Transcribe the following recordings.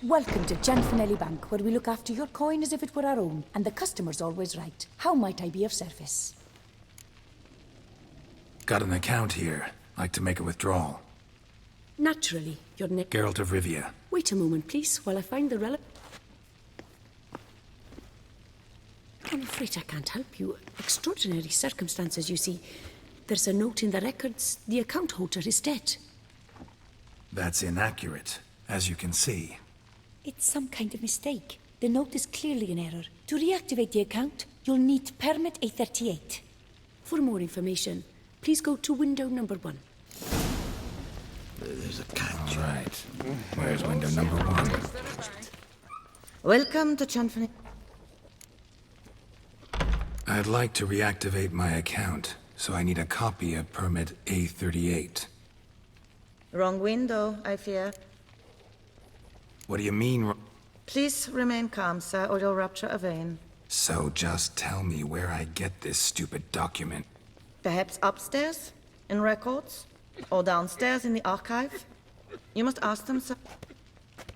Welcome to Gianfinelli Bank, where we look after your coin as if it were our own, and the customer's always right. How might I be of service? Got an account here. Like to make a withdrawal. Naturally, your name... Geralt of Rivia. Wait a moment, please, while I find the relevant... I'm afraid I can't help you. Extraordinary circumstances, you see. There's a note in the records. The account holder is dead. That's inaccurate, as you can see. It's some kind of mistake. The note is clearly in error. To reactivate the account, you'll need permit A38. For more information, please go to window number 1. There's a catch. All right. Where's window number 1? Welcome to Gianfinelli. I'd like to reactivate my account, so I need a copy of permit A38. Wrong window, I fear. What do you mean? Please remain calm, sir, or you'll rupture a vein. So just tell me where I get this stupid document. Perhaps upstairs, in records, or downstairs in the archive. You must ask them, sir.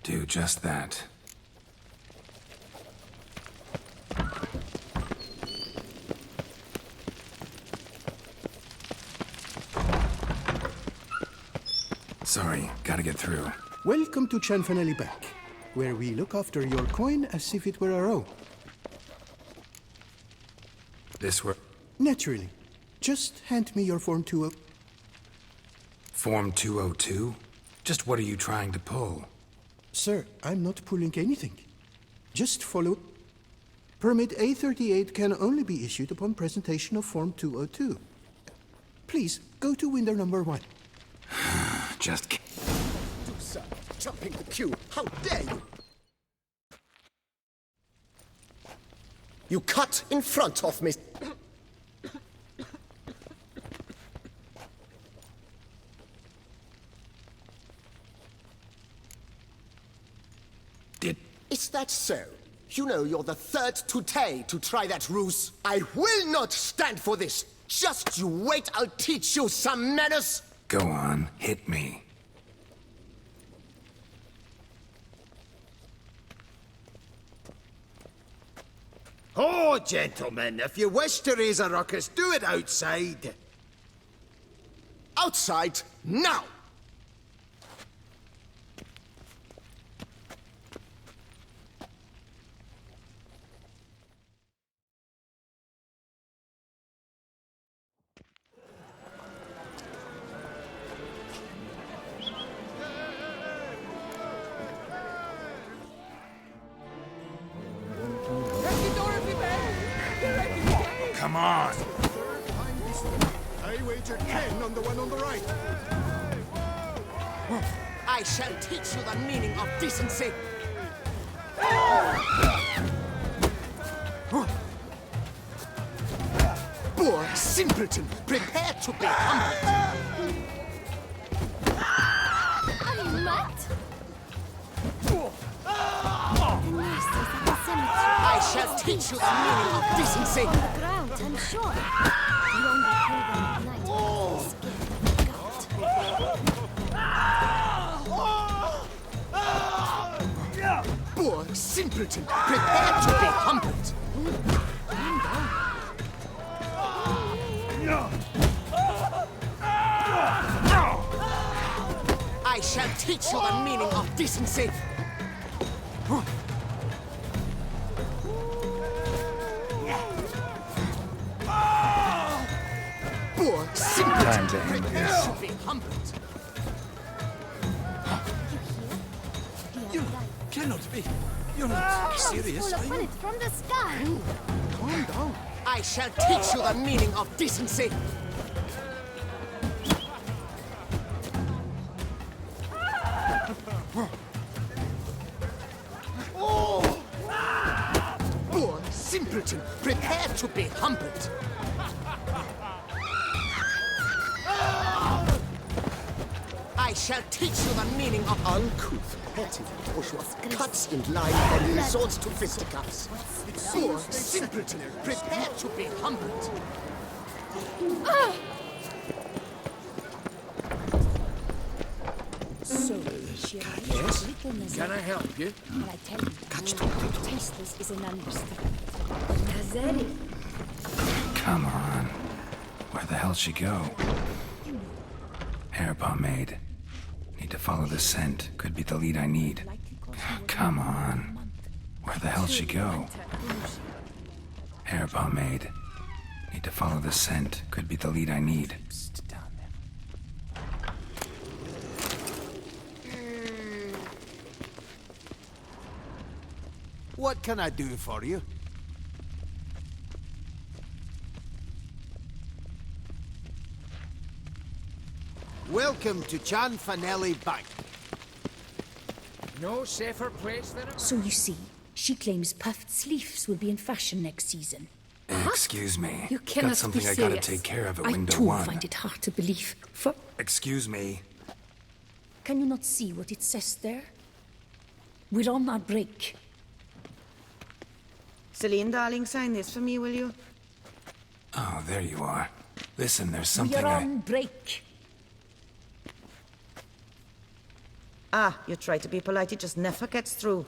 Do just that. Sorry, gotta get through. Welcome to Gianfinelli Bank, where we look after your coin as if it were our own. This were... Naturally. Just hand me your Form 2. Form 202? Just what are you trying to pull? Sir, I'm not pulling anything. Just follow. Permit A38 can only be issued upon presentation of Form 202. Please, go to window number 1. Just... Toussaint, jumping the queue. How dare you! You cut in front of me. Is that so? You know you're the third today to try that ruse. I will not stand for this. Just you wait, I'll teach you some manners. Go on, hit me. Oh, gentlemen, if you wish to raise a ruckus, do it outside. Outside, now! Come on! I wager 10 on the one on the right. I shall teach you the meaning of decency. Poor simpleton, prepare to be humbled. Are you mad? The nest is at the cemetery. I shall teach you the meaning of decency. On the ground, I'm sure. You only kill them at night. Poor simpleton, prepare to be humbled. I shall teach you the meaning of decency. Poor simpleton, Time to end prepare this. to be humbled. You Cannot be. You're not serious, full are of you? bullets from the sky. Calm down. I shall teach you the meaning of decency. Poor simpleton, prepare to be humbled. I shall teach you the meaning of uncouth, petty, bourgeois cuts in line and resorts to fisticuffs. Poor simpleton, prepare to be humbled. So, she arrives Yes? with little Nazar. Can I help you? But I tell you, Catch tasteless is an understatement. Nazari. Come on. Where the hell'd she go? Hair pomade. Need to follow the scent. Could be the lead I need. Come on. Where the hell'd she go? Hair pomade. Need to follow the scent. Could be the lead I need. What can I do for you? Welcome to Chanfanelli Bank. No safer place than a... So you see, she claims puffed sleeves will be in fashion next season. Excuse me. You cannot Got something be I gotta serious. take care of at I window too 1. find it hard to believe. For Excuse me. can you not see what it says there? We're on our break. Celine, darling, sign this for me, will you? Oh, there you are. Listen, there's We something are on break. Ah, you try to be polite, it just never gets through.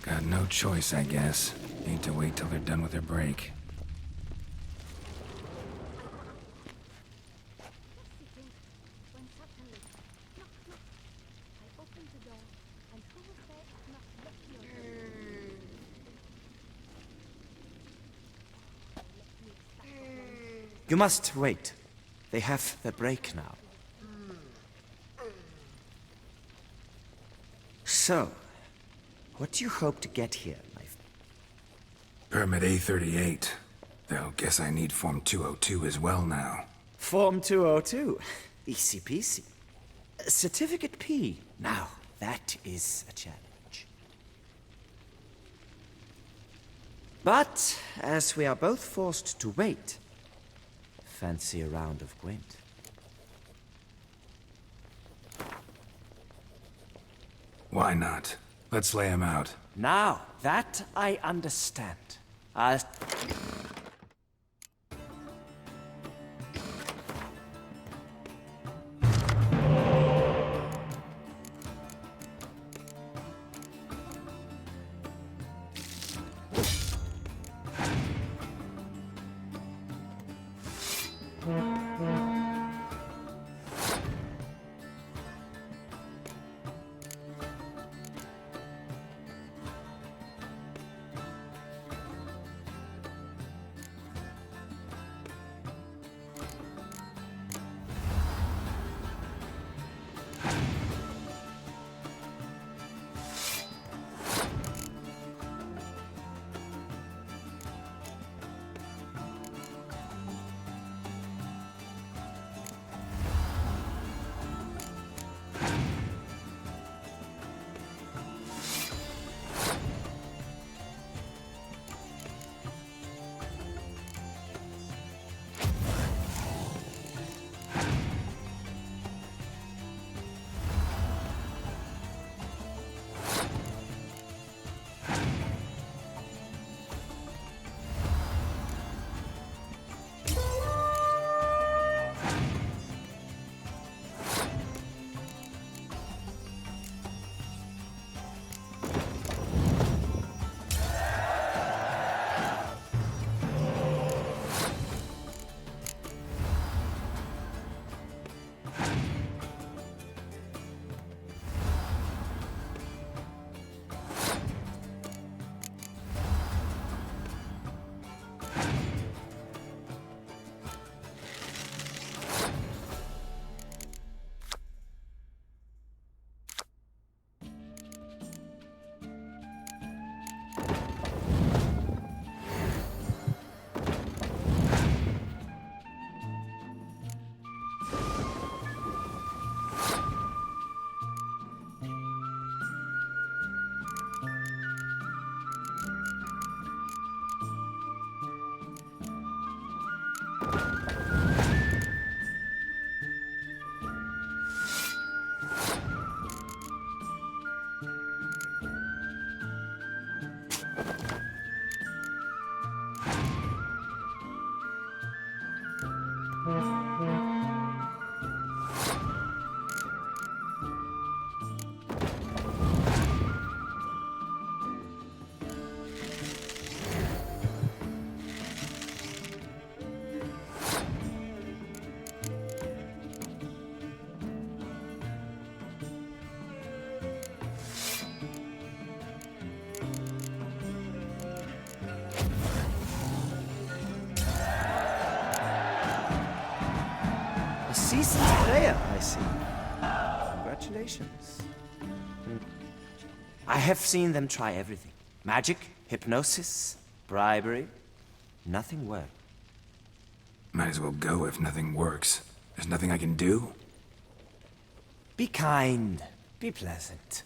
Got no choice, I guess. Need to wait till they're done with their break. When suddenly, knock, knock. I opened the door, and who was there if not Lectio? You must wait. They have their break now. So, what do you hope to get here, my friend? Permit A38. Though, guess I need Form 202 as well now. Form 202. Easy peasy. Certificate P. Now, that is a challenge. But, as we are both forced to wait, fancy a round of Gwent. Why not? Let's lay him out. Now, that I understand. I'll... decent player, I see. Congratulations. I have seen them try everything. Magic, hypnosis, bribery. Nothing worked. Might as well go if nothing works. There's nothing I can do? Be kind. Be pleasant.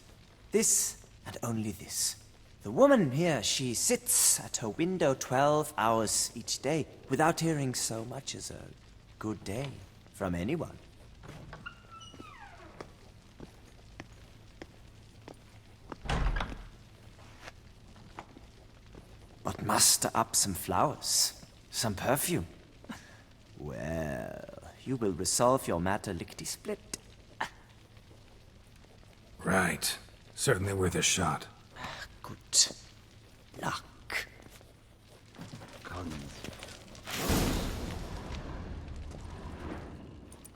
This and only this. The woman here, she sits at her window 12 hours each day without hearing so much as a good day from anyone. But muster up some flowers, some perfume. Well, you will resolve your matter lickety-split. Right. Certainly worth a shot. Good luck.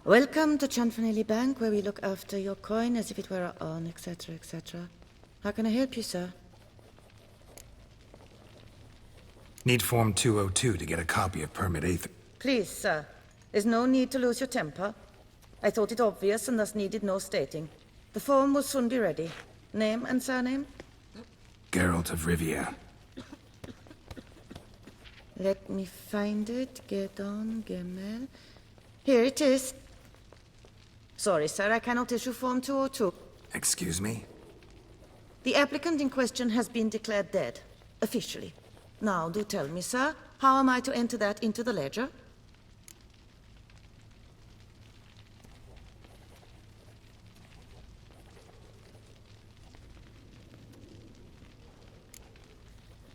Welcome to Chanfanelli Bank, where we look after your coin as if it were our own, etc., etc. How can I help you, sir? Need Form 202 to get a copy of Permit A. Please, sir. There's no need to lose your temper. I thought it obvious and thus needed no stating. The form will soon be ready. Name and surname? Geralt of Rivia. Let me find it. Gedon Gemel. Here it is. Sorry, sir, I cannot issue Form 202. Excuse me? The applicant in question has been declared dead, officially. Now, do tell me, sir, how am I to enter that into the ledger?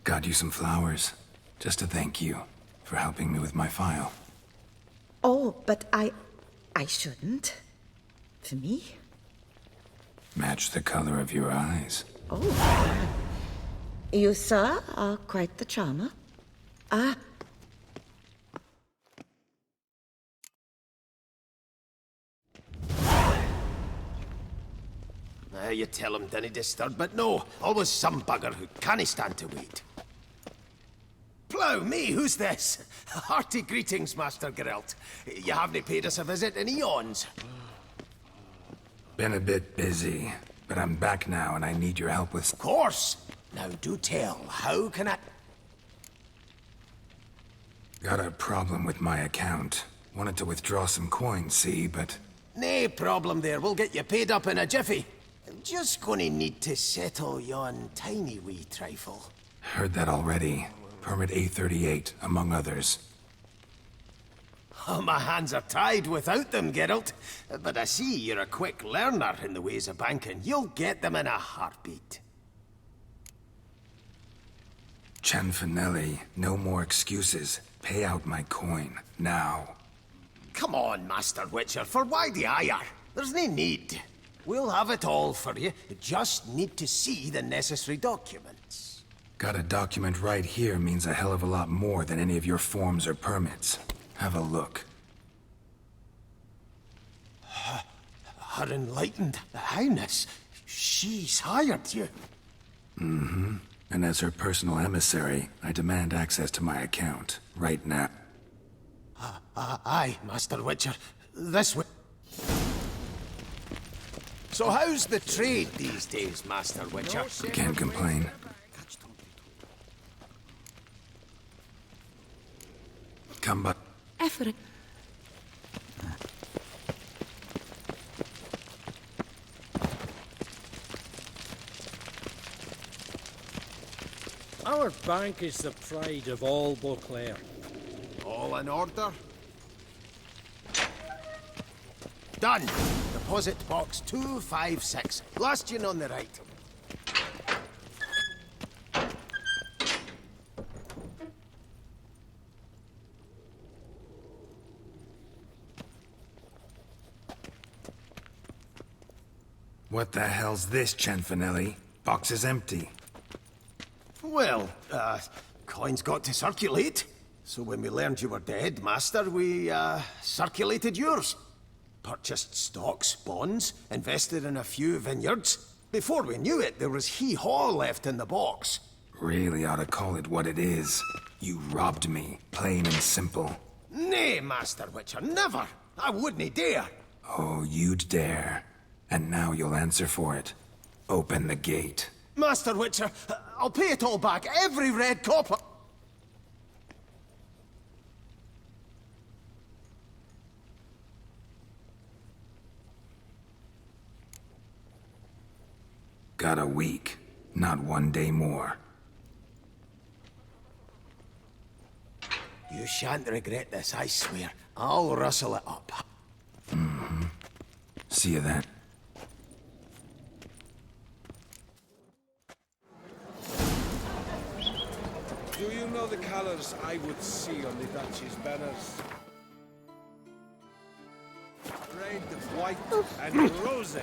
Got you some flowers. Just to thank you for helping me with my file. Oh, but I shouldn't. For me? Match the color of your eyes. Oh. You, sir, are quite the charmer. Ah. You tell him, dinna disturb, but no, always some bugger who can't stand to wait. Plough me, who's this? Hearty greetings, Master Geralt. You haven't paid us a visit in eons. Been a bit busy, but I'm back now and I need your help with... Of course. Now do tell, how can I... Got a problem with my account. Wanted to withdraw some coins, see, but... Nae problem there, we'll get you paid up in a jiffy. I'm just gonna need to settle yon tiny wee trifle. Heard that already. Permit A38, among others. Oh, my hands are tied without them, Geralt. But I see you're a quick learner in the ways of banking. You'll get them in a heartbeat. Chanfanelli, no more excuses. Pay out my coin, now. Come on, Master Witcher, for why the ire? There's no need. We'll have it all for you. You just need to see the necessary documents. Got a document right here means a hell of a lot more than any of your forms or permits. Have a look. Her enlightened highness, she's hired you. Mm-hmm. And as her personal emissary, I demand access to my account, right now. Aye, Master Witcher. This way. So how's the trade these days, Master Witcher? Can't complain. Come back. Effort. Our bank is the pride of all Beauclair. All in order? Done. Deposit box 256. Last in on the right. What the hell's this, Chanfanelli? Box is empty. Well, coins got to circulate. So when we learned you were dead, Master, we, circulated yours. Purchased stocks, bonds, invested in a few vineyards. Before we knew it, there was hee-haw left in the box. Really ought to call it what it is. You robbed me, plain and simple. Nay, Master Witcher, never. I wouldn't dare. Oh, you'd dare. And now you'll answer for it. Open the gate. Master Witcher, I'll pay it all back, every red copper. Got a week, not 1 day more. You shan't regret this, I swear. I'll rustle it up. See you then. Do you know the colours I would see on the Duchy's banners? Red, white, and rose.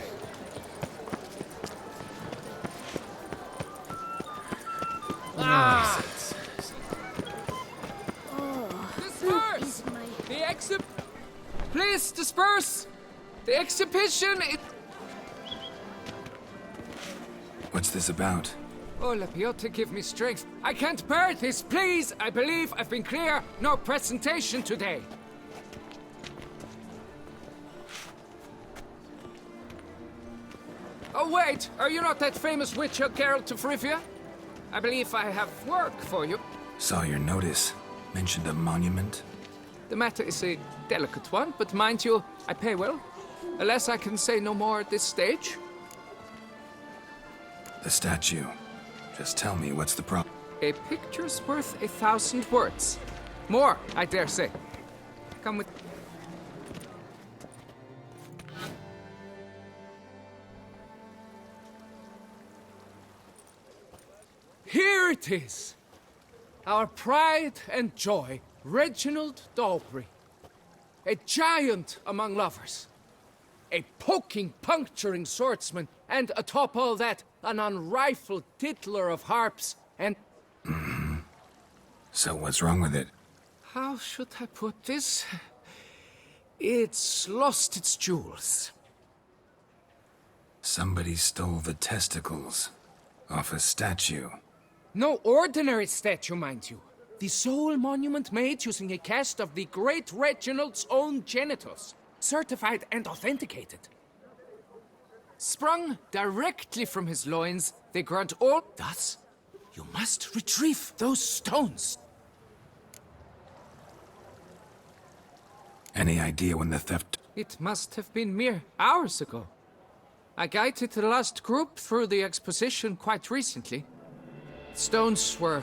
Disperse! Please disperse! The exhibition is... What's this about? Oh, Lepiota, give me strength. I can't bear this, please! I believe I've been clear. No presentation today. Oh, wait! Are you not that famous witcher, Geralt of Rivia? I believe I have work for you. Saw your notice. Mentioned a monument. The matter is a delicate one, but mind you, I pay well. Alas, I can say no more at this stage. The statue. Just tell me what's the problem. A picture's worth 1,000 words. More, I dare say. Come with... Here it is! Our pride and joy, Reginald Dalbury. A giant among lovers. A poking, puncturing swordsman, and atop all that, an unrifled tittler of harps, and... So what's wrong with it? How should I put this? It's lost its jewels. Somebody stole the testicles off a statue. No ordinary statue, mind you. The sole monument made using a cast of the great Reginald's own genitals. Certified and authenticated. Sprung directly from his loins, they grant all... Thus, you must retrieve those stones. Any idea when the theft... It must have been mere hours ago. I guided the last group through the exposition quite recently. Stones were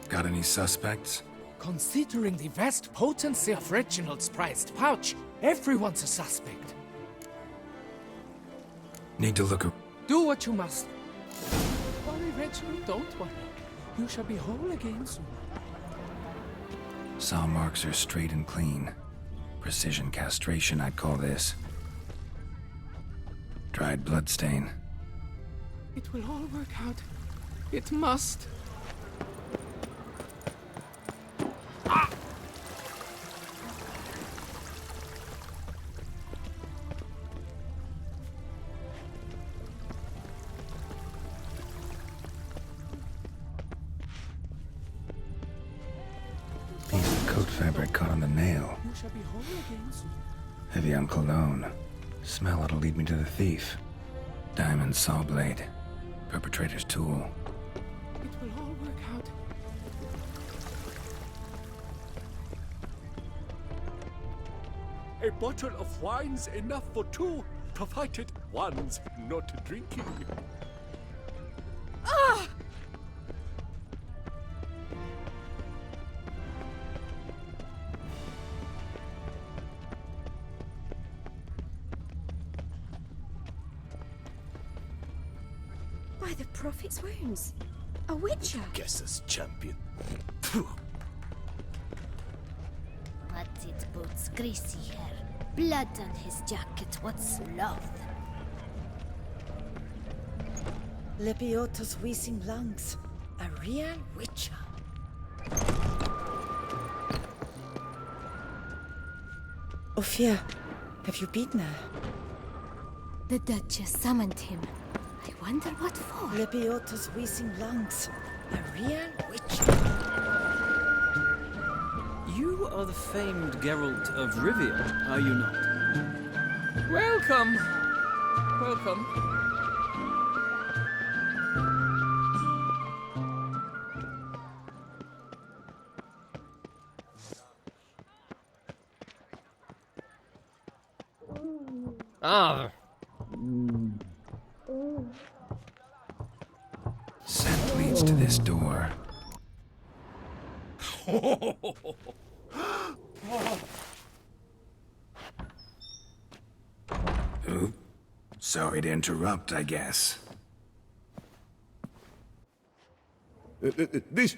Got any suspects? Considering the vast potency of Reginald's prized pouch, everyone's a suspect. Need to look... Do what you must. Worry, Reginald, don't worry. You shall be whole again soon. Saw marks are straight and clean. Precision castration, I'd call this. Dried bloodstain. It will all work out. It must. Piece of coat fabric caught on the nail. You shall be whole again soon. Heavy on cologne. Smell it'll lead me to the thief. Diamond saw blade. Perpetrator's tool. It will all work out. A bottle of wine's enough for two, provided one's not drinking. By the prophet's wounds. A witcher. Guess this champion. But it boats greasy hair, blood on his jacket, what's love? Lepiota's wheezing lungs. A real witcher. Ophir, have you beaten her? The Duchess summoned him. I wonder what for. Lepiota's wheezing lungs. A real witcher. You You are the famed Geralt of Rivia, are you not? Welcome. Welcome. Ah, Scent leads to this door. Oop. Sorry to interrupt, I guess. This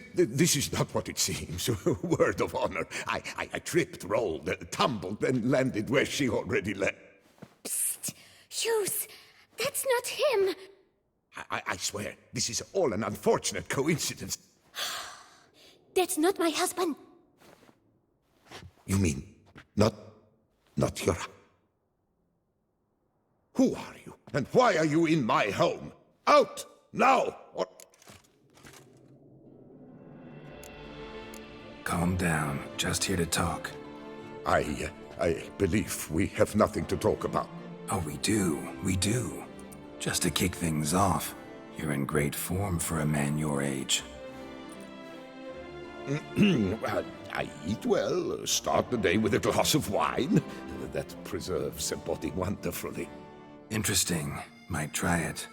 is not what it seems. Word of honor. I tripped, rolled, tumbled, and landed where she already left. Psst! Hughes! That's not him! I swear, this is all an unfortunate coincidence. That's not my husband! You mean, not your... Who are you? And why are you in my home? Out! Now! Or... Calm down. Just here to talk. I believe we have nothing to talk about. Oh, we do. We do. Just to kick things off, you're in great form for a man your age. I eat well, start the day with a glass of wine. That preserves a body wonderfully. Interesting. Might try it.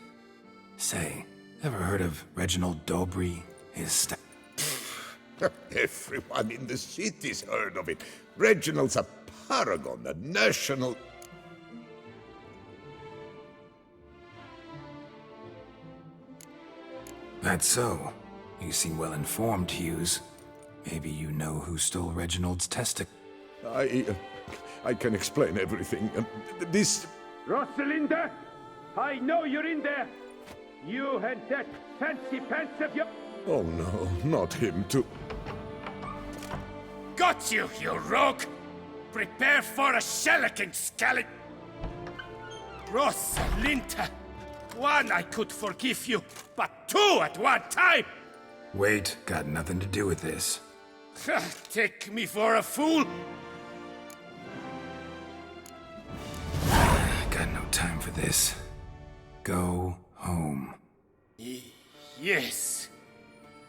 Say, ever heard of Reginald Dobry? Everyone in the city's heard of it. Reginald's a paragon, a national... That's so. You seem well informed, Hughes. Maybe you know who stole Reginald's testicles. I can explain everything. This... Rosalinda! I know you're in there! You and that fancy pants of your... Oh no, not him too. Got you, you rogue! Prepare for a shellacking, scallop! Rosalinda! One I could forgive you, but two at one time! Wait, got nothing to do with this. Take me for a fool? Got no time for this. Go home. Yes,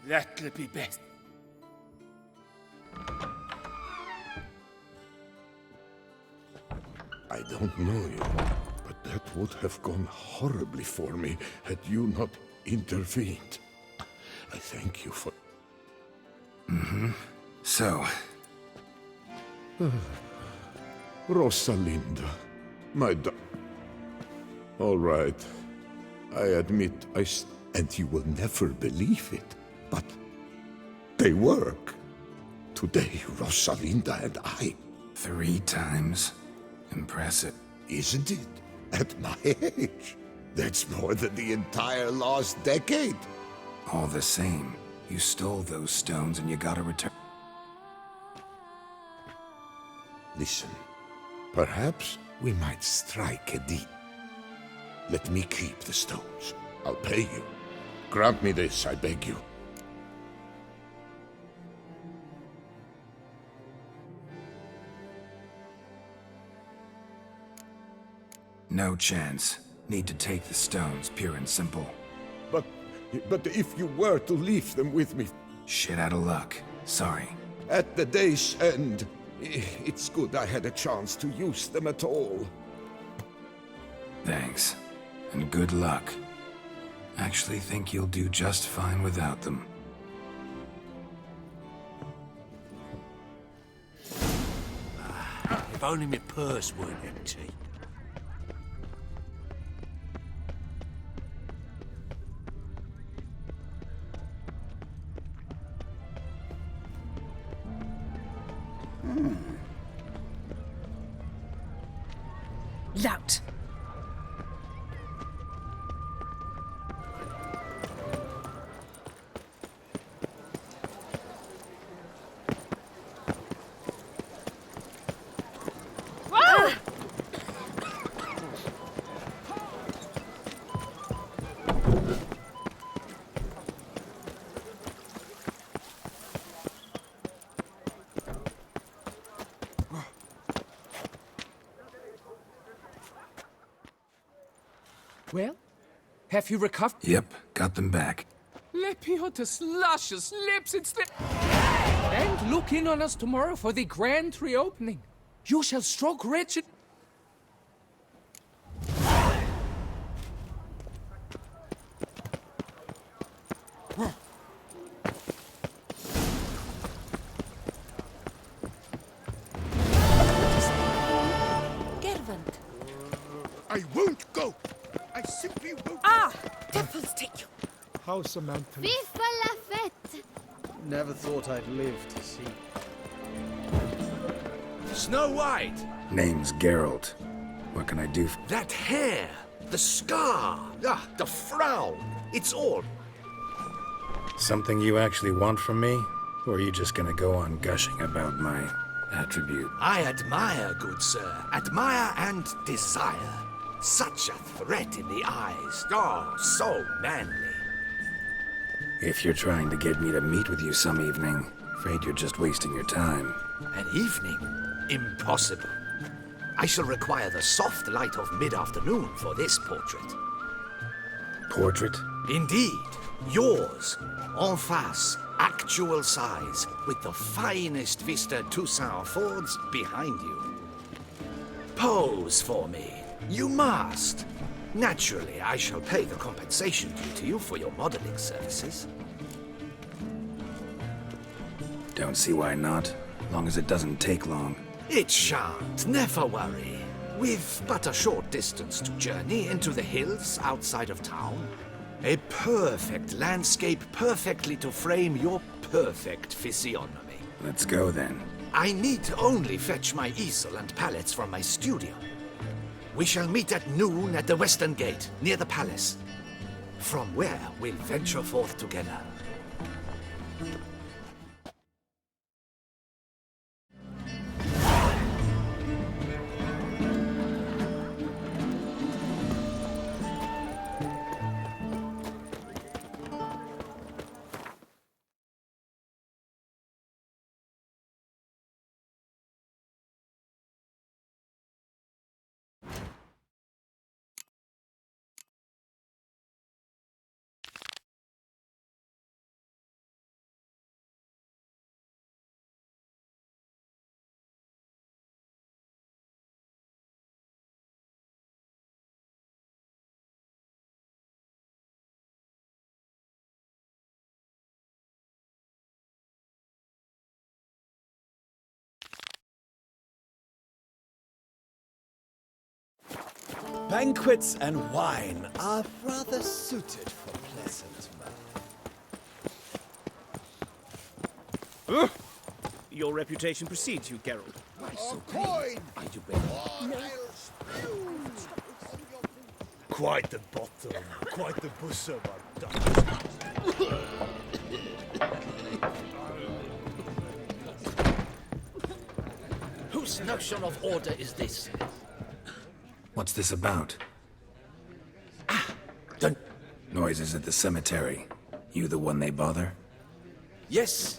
that'll be best. I don't know you, but that would have gone horribly for me had you not intervened. I thank you for... So, Rosalinda, my All right. I admit and you will never believe it, but they work. Today, Rosalinda and I... 3 times? Impressive. Isn't it? At my age. That's more than the entire last decade. All the same, you stole those stones and you gotta return. Listen, perhaps we might strike a deal. Let me keep the stones. I'll pay you. Grant me this, I beg you. No chance. Need to take the stones, pure and simple. But if you were to leave them with me... Shit out of luck. Sorry. At the day's end, it's good I had a chance to use them at all. Thanks. And good luck. Actually think you'll do just fine without them. If only my purse weren't empty. Lout! Well, have you recovered? Yep, got them back. Lepiotus luscious lips, it's the... And look in on us tomorrow for the grand reopening. You shall stroke wretched... Gervant. I won't go! I simply won't. Ah! Devils take you! How Samantha? Vive la fête! Never thought I'd live to see. Snow White! Name's Geralt. What can I do for... That hair! The scar! The frown! It's all... Something you actually want from me? Or are you just gonna go on gushing about my attribute? I admire, good sir. Admire and desire. Such a threat in the eyes. Oh, so manly. If you're trying to get me to meet with you some evening, afraid you're just wasting your time. An evening? Impossible. I shall require the soft light of mid-afternoon for this portrait. Portrait? Indeed. Yours. En face. Actual size. With the finest vista Toussaint affords behind you. Pose for me. You must. Naturally, I shall pay the compensation due to you for your modeling services. Don't see why not, long as it doesn't take long. It shan't, never worry. With but a short distance to journey into the hills outside of town, a perfect landscape perfectly to frame your perfect physiognomy. Let's go then. I need only fetch my easel and palettes from my studio. We shall meet at noon at the western gate, near the palace. From where we'll venture forth together. Banquets and wine are rather suited for pleasant men. Your reputation precedes you, Geralt. Coin! Are you ready? Quite the bottom, quite the bosom, I've done. Whose notion of order is this? What's this about? Don't... Noises at the cemetery. You the one they bother? Yes,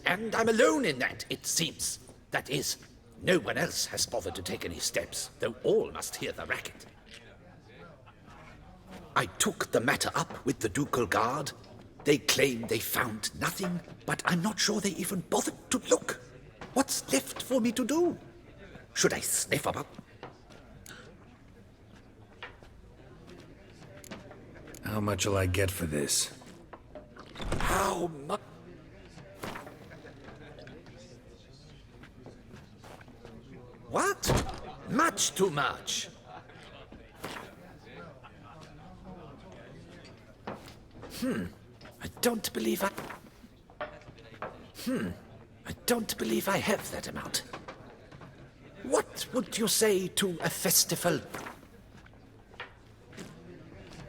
and I'm alone in that, it seems. That is, no one else has bothered to take any steps, though all must hear the racket. I took the matter up with the ducal guard. They claim they found nothing, but I'm not sure they even bothered to look. What's left for me to do? Should I sniff about? How much will I get for this? How much? What? Much too much. I don't believe I have that amount. What would you say to a festival?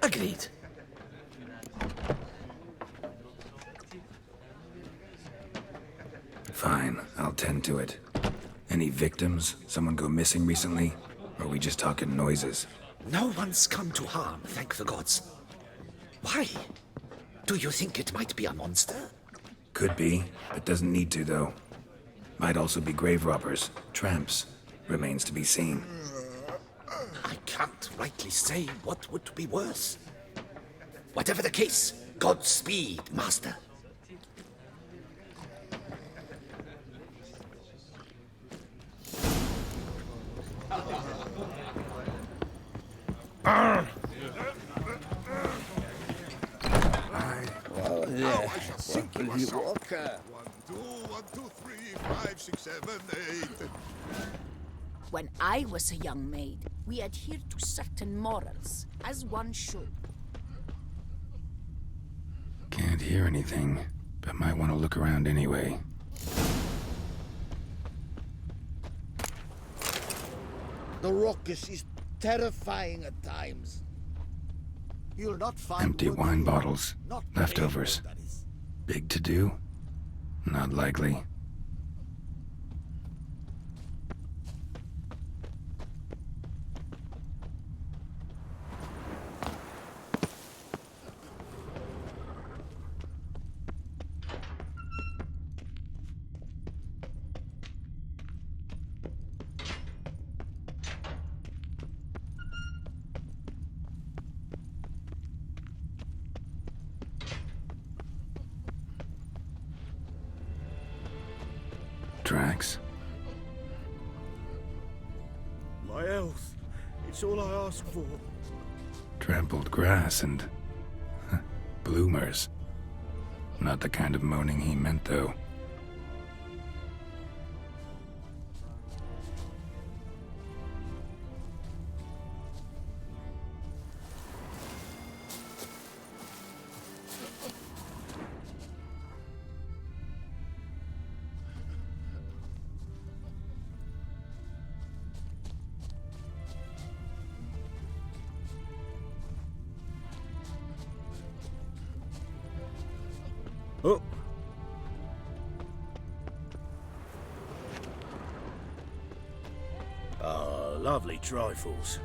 Agreed. Fine, I'll tend to it. Any victims? Someone go missing recently? Or are we just talking noises? No one's come to harm, thank the gods. Why? Do you think it might be a monster? Could be, but doesn't need to, though. Might also be grave robbers, tramps. Remains to be seen. I can't rightly say what would be worse. Whatever the case, Godspeed, Master. I shall sink you a song. 1, 2, 1, 2, 3, 5, 6, 7, 8. When I was a young maid, we adhered to certain morals, as one should. Can't hear anything, but might want to look around anyway. The ruckus is terrifying at times. You'll not find Empty worthy wine people, bottles, not leftovers. painful, that is. Big to do? Not likely. Tracks? My health, it's all I ask for. Trampled grass and bloomers. Not the kind of moaning he meant, though. Oh. Ah, lovely trifles.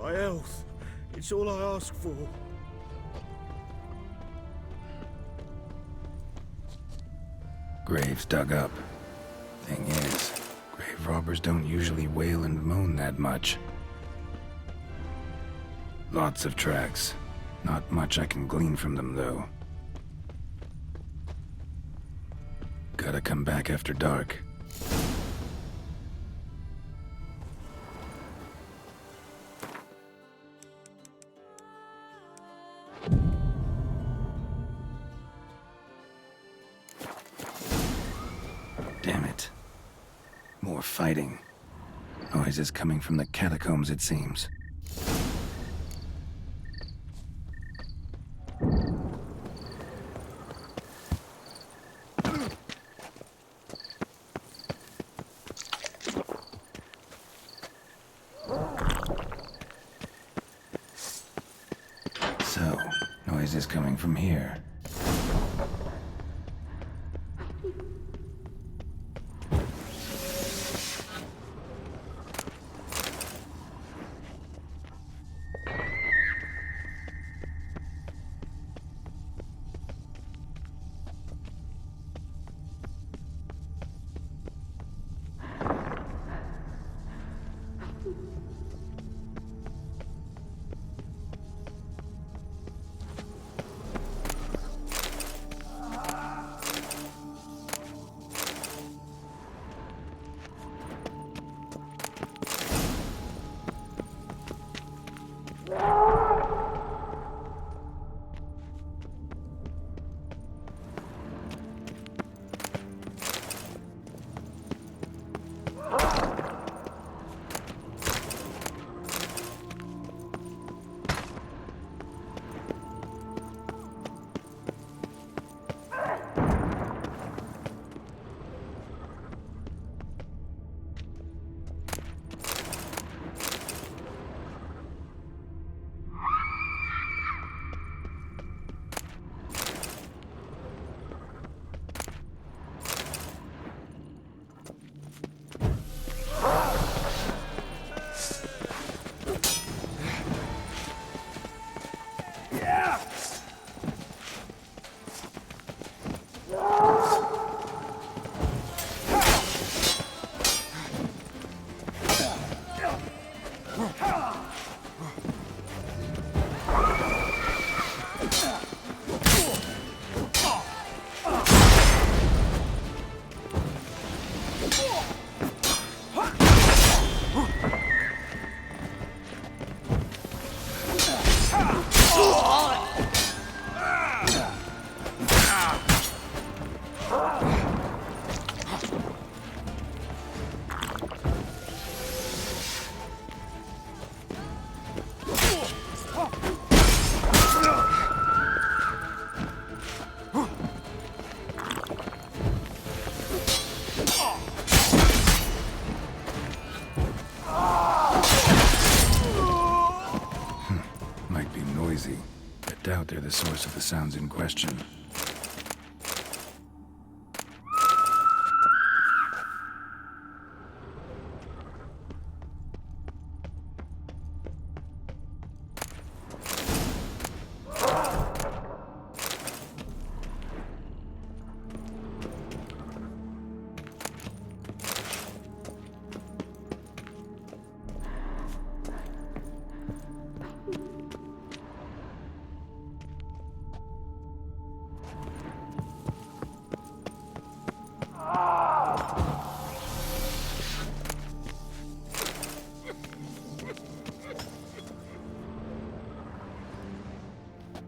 My health, it's all I ask for. Graves dug up. Thing is, grave robbers don't usually wail and moan that much. Lots of tracks. Not much I can glean from them, though. Gotta come back after dark. Damn it. More fighting. Noises coming from the catacombs, it seems. So, noises coming from here. they're the source of the sounds in question.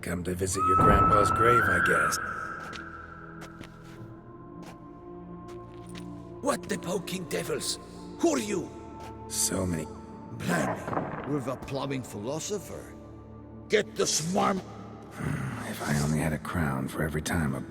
Come to visit your grandpa's grave, I guess. What the poking devils? Who are you? So many. Blimey, we're the plumbing philosopher. Get the swarm. If I only had a crown for every time a...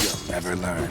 You'll never learn.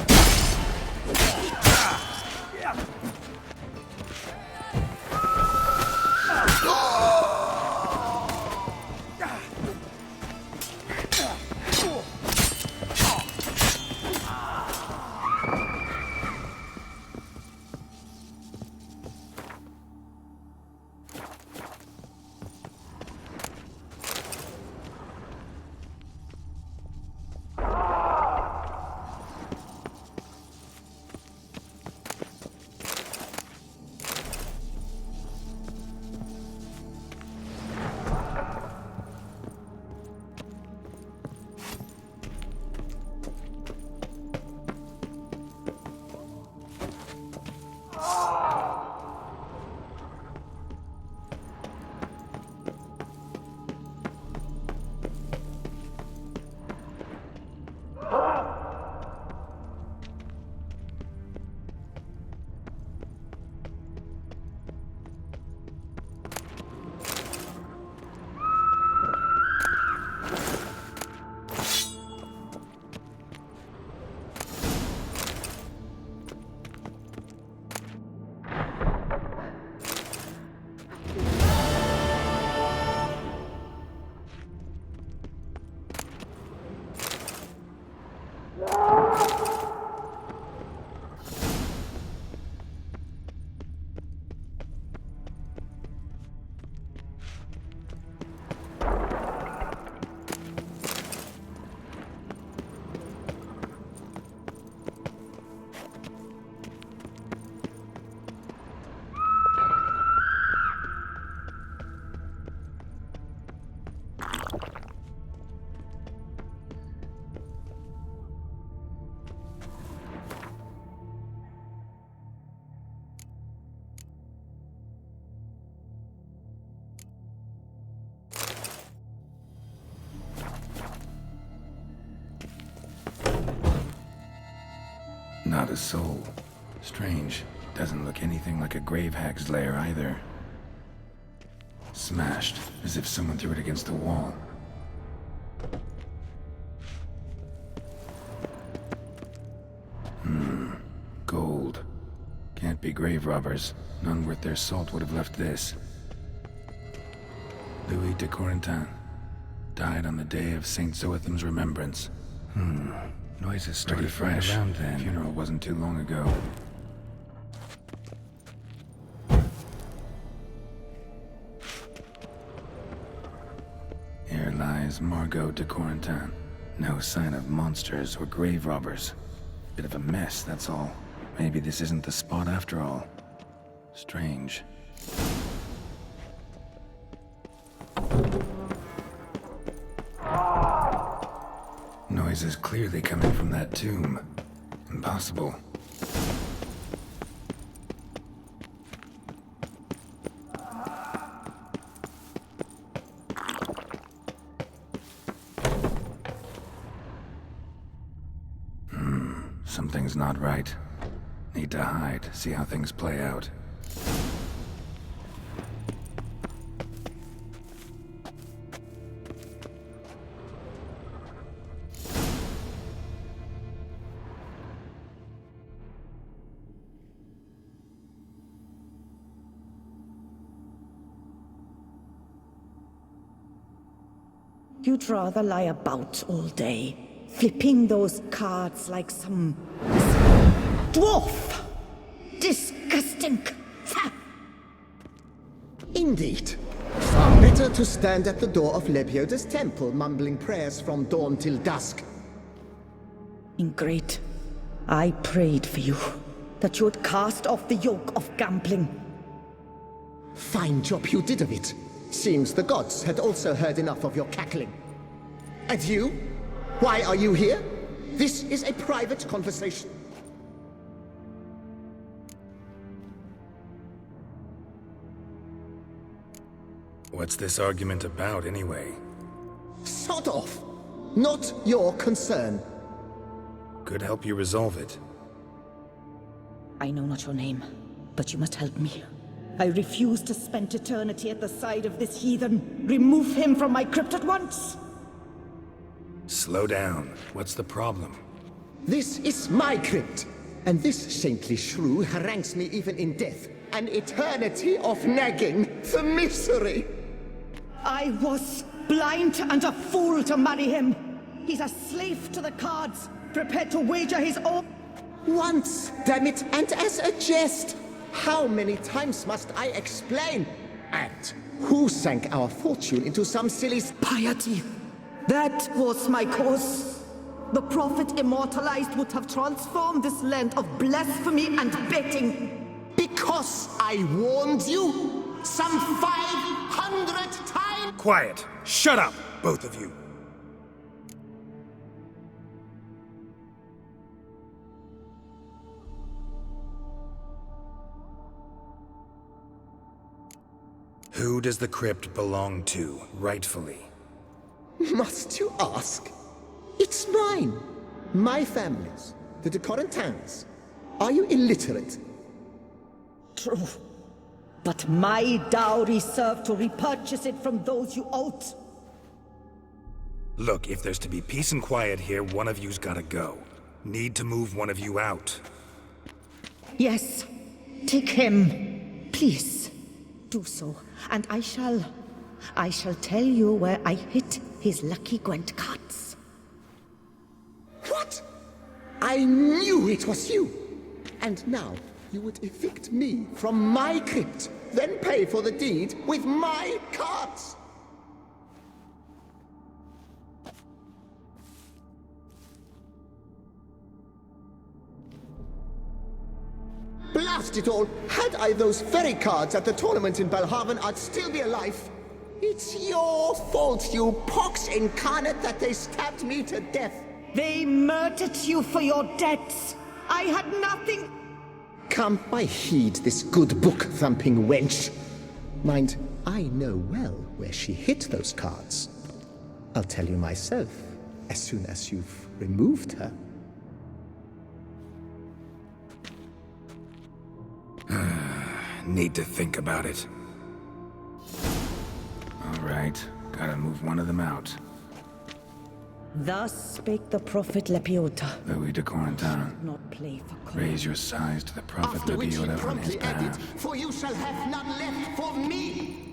Not a soul. Strange. Doesn't look anything like a grave hag's lair either. Smashed, as if someone threw it against the wall. Gold. Can't be grave robbers. None worth their salt would have left this. Louis de Corentin. Died on the day of Saint Zoetham's remembrance. Noises started fresh. Around then. Funeral wasn't too long ago. Here lies Margot de Corentin. No sign of monsters or grave robbers. Bit of a mess, that's all. Maybe this isn't the spot after all. Strange. Noises clearly coming from that tomb. Impossible. Something's not right. Need to hide, see how things play out. You'd rather lie about all day, flipping those cards like some dwarf. Disgusting. Indeed. Far better to stand at the door of Lebioda's temple, mumbling prayers from dawn till dusk. Ingrate, I prayed for you, that you would cast off the yoke of gambling. Fine job you did of it. Seems the gods had also heard enough of your cackling. And you? Why are you here? This is a private conversation. What's this argument about, anyway? Sod off! Not your concern. Could help you resolve it. I know not your name, but you must help me. I refuse to spend eternity at the side of this heathen. Remove him from my crypt at once! Slow down. What's the problem? This is my crypt, and this saintly shrew harangues me even in death. An eternity of nagging, the misery! I was blind and a fool to marry him. He's a slave to the cards, prepared to wager his own... Once, damn it, and as a jest! How many times must I explain? And who sank our fortune into some silly piety? That was my cause. The prophet immortalized would have transformed this land of blasphemy and betting. Because I warned you? Some 500 times? Quiet! Shut up, both of you! Who does the crypt belong to, rightfully? Must you ask? It's mine. My family's. The de Corentins. Are you illiterate? True. But my dowry served to repurchase it from those you owed. Look, if there's to be peace and quiet here, one of you's gotta go. Need to move one of you out. Yes. Take him. Please. Do so. And I shall tell you where I hid his lucky Gwent cards. What? I knew it was you! And now, you would evict me from my crypt, then pay for the deed with my cards! Blast it all! Had I those very cards at the tournament in Belhaven, I'd still be alive. It's your fault, you pox incarnate, that they stabbed me to death. They murdered you for your debts. I had nothing... Come, I heed this good book-thumping wench. Mind, I know well where she hid those cards. I'll tell you myself, as soon as you've removed her. Need to think about it. All right, gotta move one of them out. Thus spake the prophet Lebioda. Louis de Corentin. Not play for coin. Raise your size to the prophet After which he Lebioda on his promptly added, behalf. for you shall have none left for me!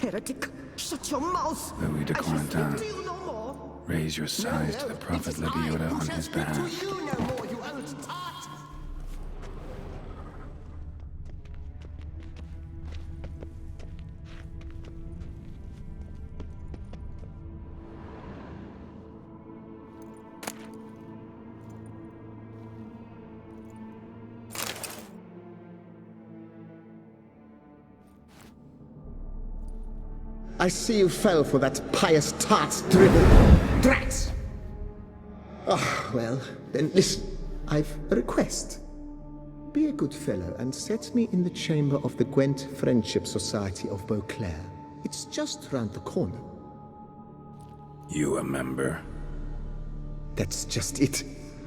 Heretic, shut your mouth! Louis de I shall speak to Corentin. you no more. Raise your size to the prophet Lebioda on his behalf. To you no more, you old tart! I see you fell for that pious tart's dribble. Drats! Ah, well, then listen. I've a request. Be a good fellow and set me in the chamber of the Gwent Friendship Society of Beauclair. It's just round the corner. You a member? That's just it.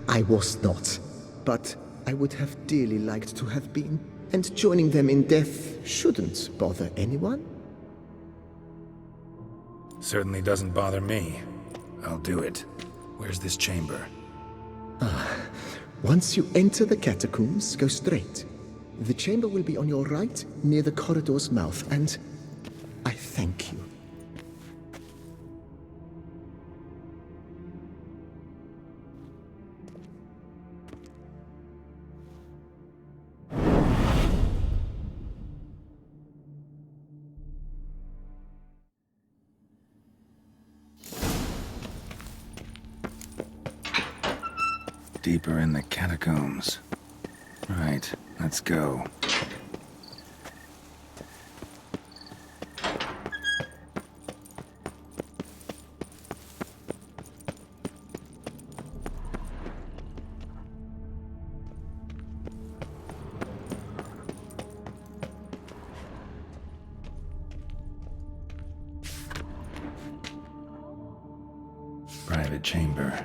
I was not. But I would have dearly liked to have been. And joining them in death shouldn't bother anyone. Certainly doesn't bother me. I'll do it. Where's this chamber? Once you enter the catacombs, go straight. The chamber will be on your right, near the corridor's mouth, and I thank you. Deeper in the catacombs. Right, let's go. Private chamber.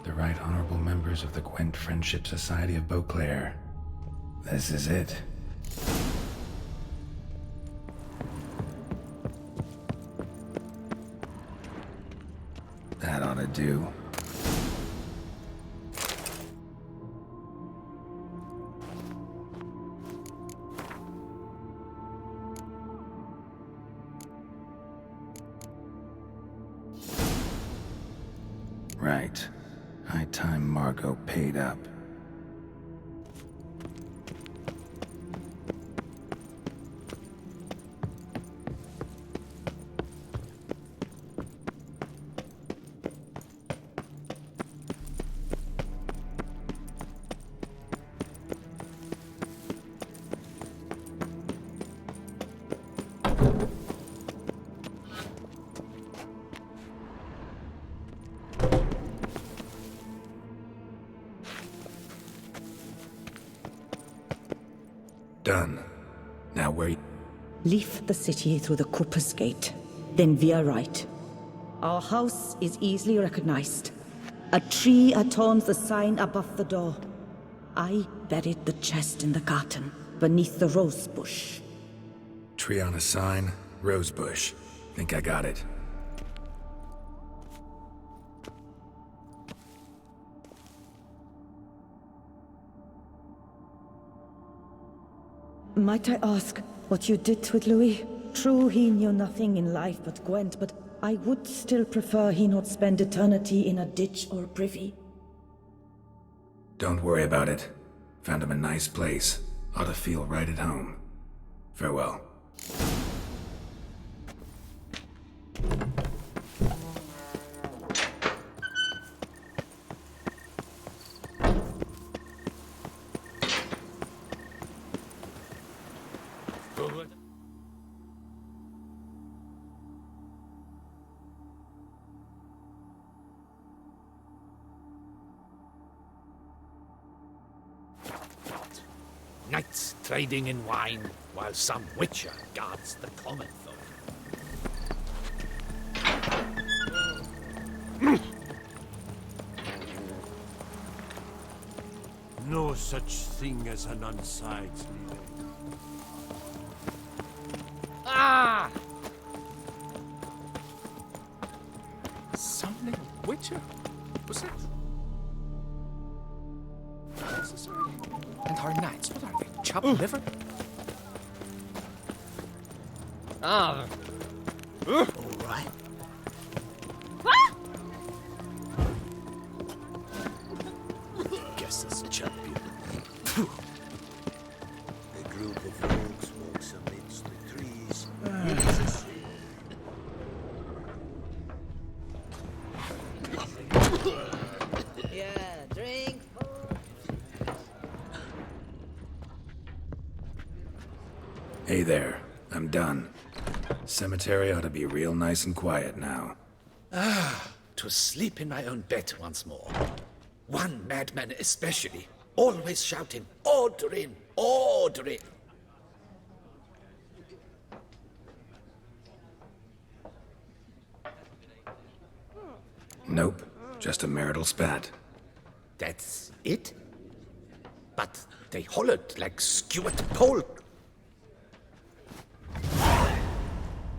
The Right Honorable members of the Gwent Friendship Society of Beauclair. This is it. That ought to do. Right. High time Margot paid up. Done. Now where... Leave the city through the Cooper's Gate, then veer right. Our house is easily recognized. A tree adorns the sign above the door. I buried the chest in the garden, beneath the rose bush. Tree on a sign, rose bush. Think I got it. Might I ask what you did with Louis? True, he knew nothing in life but Gwent, but I would still prefer he not spend eternity in a ditch or privy. Don't worry about it. Found him a nice place. Ought to feel right at home. Farewell. Knights trading in wine, while some witcher guards the common folk. No such thing as an unsightly. Ah! Some little witcher? Was it? Necessary? And our knights, what are they? Chopped liver? Ah. All right. Guess this champion. A group of rogues walks amidst the trees. Yeah, drink. Hey there. I'm done. Cemetery ought to be real nice and quiet now. To sleep in my own bed once more. One madman especially, always shouting, Odeen, Odeen. Nope. Just a marital spat. That's it? But they hollered like skewered pole.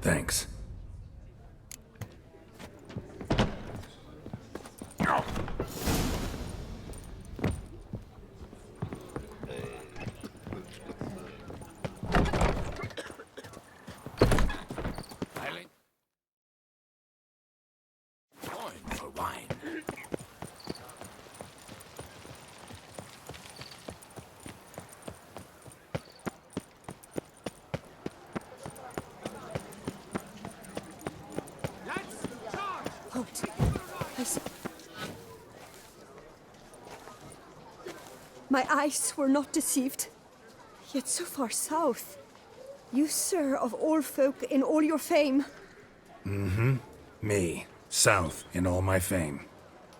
Thanks. Wine for wine. Halt. I see. My eyes were not deceived. Yet so far south. You, sir, of all folk in all your fame. Mm-hmm. Me, south in all my fame.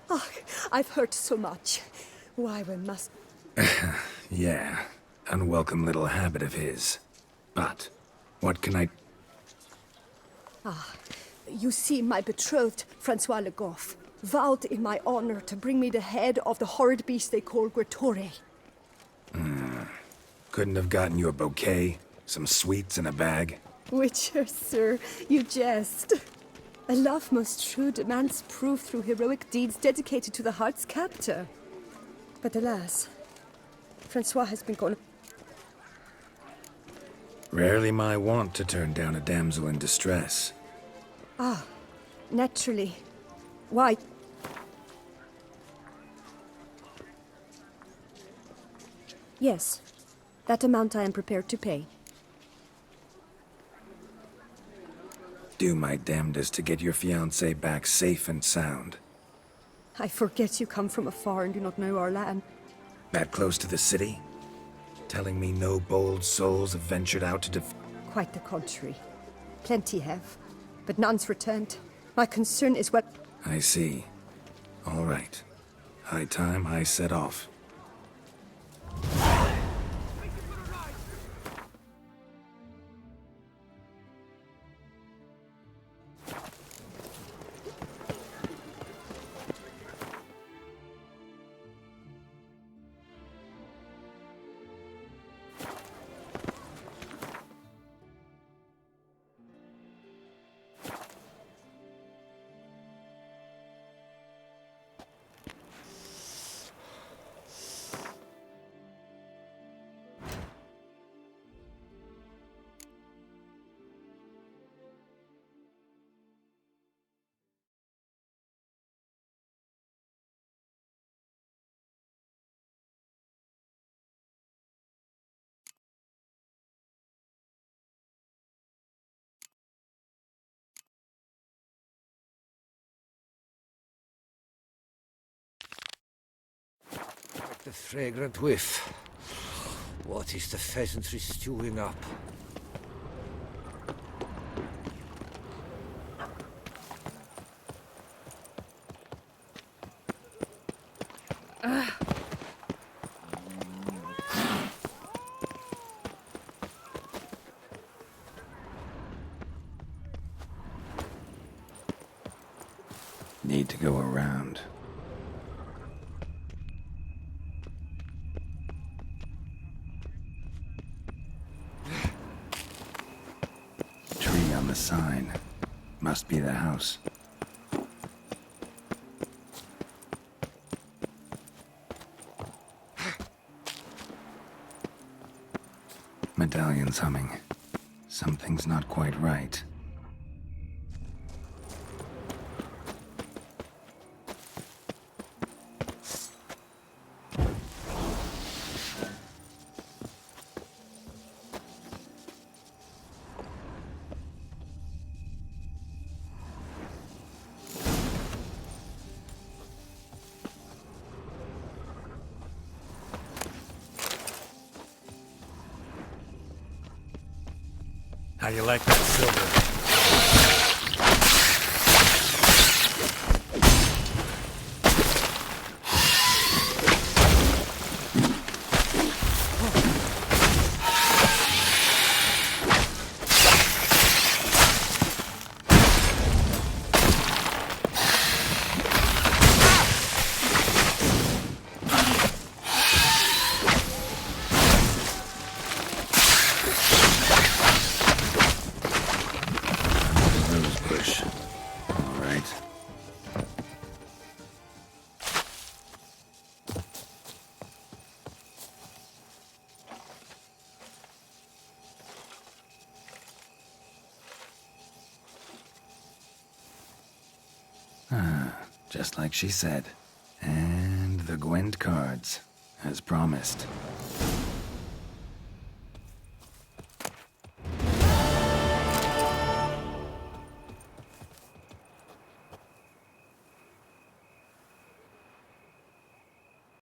Ah, I've heard so much. Why, we must... Yeah, unwelcome little habit of his. But, what can I... Ah, you see, my betrothed, Francois Le Goff, vowed in my honor to bring me the head of the horrid beast they call Gretore. Couldn't have gotten you a bouquet, some sweets in a bag? Witcher, sir, you jest. A love most true demands proof through heroic deeds dedicated to the heart's captor. But alas, Francois has been gone. Rarely my wont to turn down a damsel in distress. Ah, naturally. Why? Yes, that amount I am prepared to pay. Do my damnedest to get your fiancé back safe and sound. I forget you come from afar and do not know our land. That close to the city? Telling me no bold souls have ventured out to Quite the contrary. Plenty have, but none's returned. My concern is what... I see. All right. High time I set off. The fragrant whiff. What is the pheasantry stewing up? Need to go around. Tree on the sign. Must be the house. Medallion's humming. Something's not quite right. How you like that silver? Just like she said. And the Gwent cards, as promised.